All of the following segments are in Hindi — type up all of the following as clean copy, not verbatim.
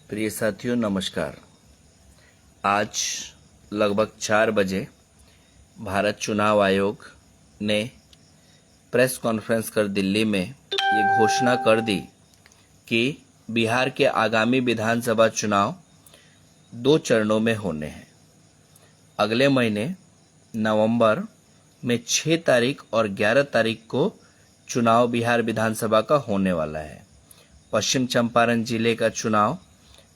प्रिय साथियों नमस्कार। आज लगभग 4 बजे भारत चुनाव आयोग ने प्रेस कॉन्फ्रेंस कर दिल्ली में ये घोषणा कर दी कि बिहार के आगामी विधानसभा चुनाव 2 चरणों में होने हैं। अगले महीने नवंबर में 6 तारीख और 11 तारीख को चुनाव बिहार विधानसभा का होने वाला है। पश्चिम चंपारण जिले का चुनाव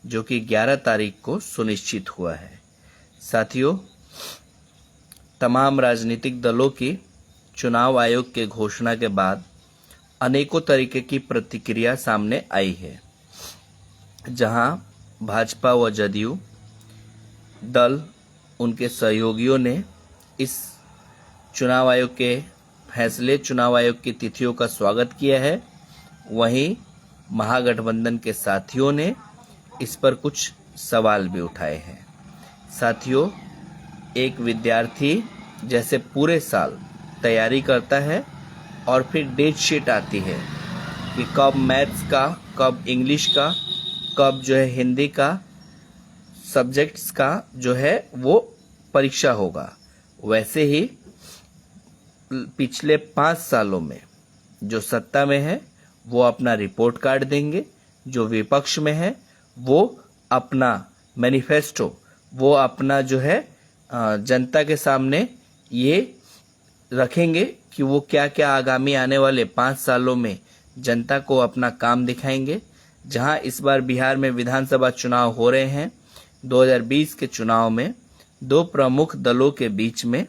जो कि 11 तारीख को सुनिश्चित हुआ है। साथियों, तमाम राजनीतिक दलों की चुनाव आयोग के घोषणा के बाद अनेकों तरीके की प्रतिक्रिया सामने आई है, जहां भाजपा व जदयू दल उनके सहयोगियों ने इस चुनाव आयोग के फैसले, चुनाव आयोग की तिथियों का स्वागत किया है। वहीं महागठबंधन के साथियों ने इस पर कुछ सवाल भी उठाए हैं। साथियों, एक विद्यार्थी जैसे पूरे साल तैयारी करता है और फिर डेट शीट आती है कि कब मैथ्स का, कब इंग्लिश का, कब जो है हिंदी का, सब्जेक्ट्स का जो है वो परीक्षा होगा, वैसे ही पिछले 5 सालों में जो सत्ता में है वो अपना रिपोर्ट कार्ड देंगे, जो विपक्ष में है वो अपना मैनिफेस्टो, वो अपना जो है जनता के सामने ये रखेंगे कि वो क्या क्या आगामी आने वाले 5 सालों में जनता को अपना काम दिखाएंगे। जहां इस बार बिहार में विधानसभा चुनाव हो रहे हैं, 2020 के चुनाव में 2 प्रमुख दलों के बीच में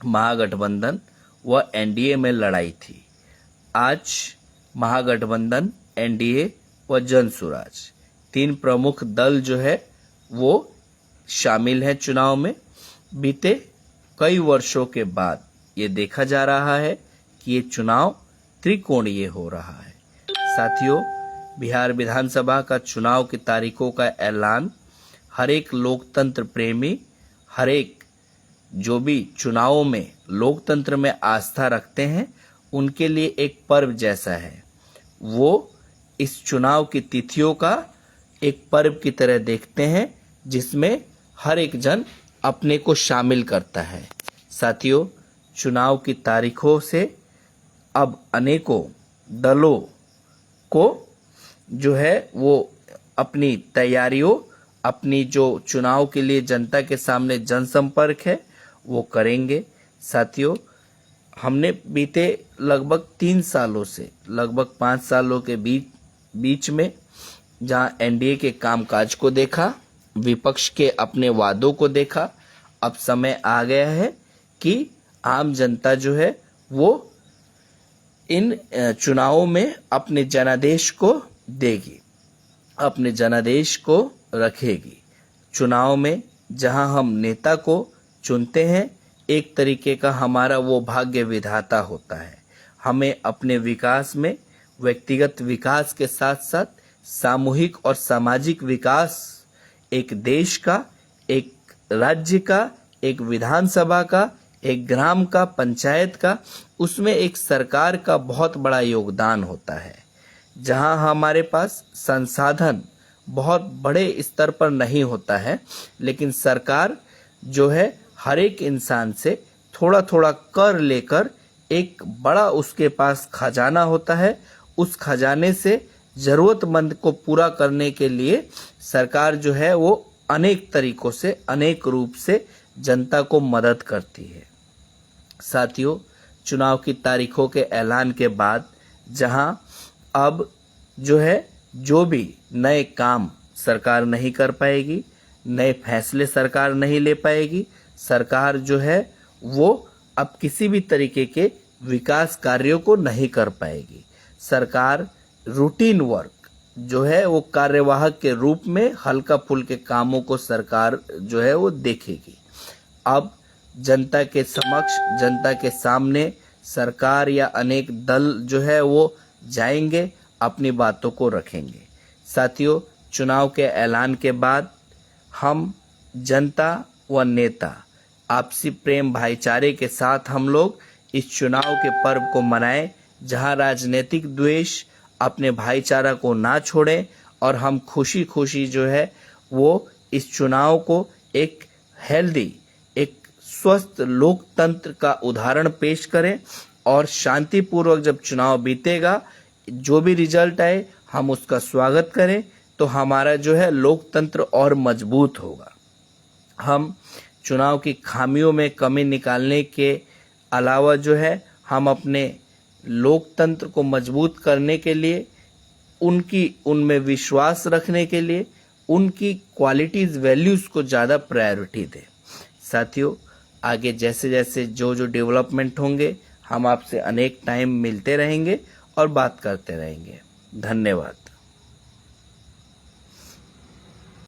महागठबंधन व एनडीए में लड़ाई थी। आज महागठबंधन, एनडीए व जनसुराज 3 प्रमुख दल जो है वो शामिल हैं चुनाव में। बीते कई वर्षों के बाद ये देखा जा रहा है कि ये चुनाव त्रिकोणीय हो रहा है। साथियों, बिहार विधानसभा का चुनाव की तारीखों का ऐलान हर एक लोकतंत्र प्रेमी, हर एक जो भी चुनावों में लोकतंत्र में आस्था रखते हैं उनके लिए एक पर्व जैसा है। वो इस चुनाव की तिथियों का एक पर्व की तरह देखते हैं, जिसमें हर एक जन अपने को शामिल करता है। साथियों, चुनाव की तारीखों से अब अनेकों दलों को जो है वो अपनी तैयारियों, अपनी जो चुनाव के लिए जनता के सामने जनसंपर्क है वो करेंगे। साथियों, हमने बीते लगभग 3 सालों से लगभग 5 सालों के बीच में जहां एनडीए के कामकाज को देखा, विपक्ष के अपने वादों को देखा, अब समय आ गया है कि आम जनता जो है वो इन चुनावों में अपने जनादेश को देगी, अपने जनादेश को रखेगी। चुनाव में जहां हम नेता को चुनते हैं, एक तरीके का हमारा वो भाग्य विधाता होता है। हमें अपने विकास में व्यक्तिगत विकास के साथ साथ सामूहिक और सामाजिक विकास, एक देश का, एक राज्य का, एक विधानसभा का, एक ग्राम का, पंचायत का, उसमें एक सरकार का बहुत बड़ा योगदान होता है। जहां हमारे पास संसाधन बहुत बड़े स्तर पर नहीं होता है, लेकिन सरकार जो है हर एक इंसान से थोड़ा थोड़ा कर लेकर एक बड़ा उसके पास खजाना होता है। उस खजाने से जरूरतमंद को पूरा करने के लिए सरकार जो है वो अनेक तरीकों से, अनेक रूप से जनता को मदद करती है। साथियों, चुनाव की तारीखों के ऐलान के बाद जहां अब जो है जो भी नए काम सरकार नहीं कर पाएगी, नए फैसले सरकार नहीं ले पाएगी, सरकार जो है वो अब किसी भी तरीके के विकास कार्यों को नहीं कर पाएगी। सरकार रूटीन वर्क जो है वो कार्यवाहक के रूप में हल्का फुल्के कामों को सरकार जो है वो देखेगी। अब जनता के समक्ष, जनता के सामने सरकार या अनेक दल जो है वो जाएंगे, अपनी बातों को रखेंगे। साथियों, चुनाव के ऐलान के बाद हम जनता व नेता आपसी प्रेम भाईचारे के साथ हम लोग इस चुनाव के पर्व को मनाएं, जहां राजनीतिक द्वेष अपने भाईचारा को ना छोड़ें और हम खुशी खुशी जो है वो इस चुनाव को एक हेल्दी, एक स्वस्थ लोकतंत्र का उदाहरण पेश करें और शांतिपूर्वक जब चुनाव बीतेगा, जो भी रिजल्ट आए हम उसका स्वागत करें, तो हमारा जो है लोकतंत्र और मजबूत होगा। हम चुनाव की खामियों में कमी निकालने के अलावा जो है हम अपने लोकतंत्र को मजबूत करने के लिए, उनमें विश्वास रखने के लिए उनकी क्वालिटीज, वैल्यूज को ज़्यादा प्रायोरिटी दें। साथियों, आगे जैसे जैसे जो डेवलपमेंट होंगे हम आपसे अनेक टाइम मिलते रहेंगे और बात करते रहेंगे। धन्यवाद।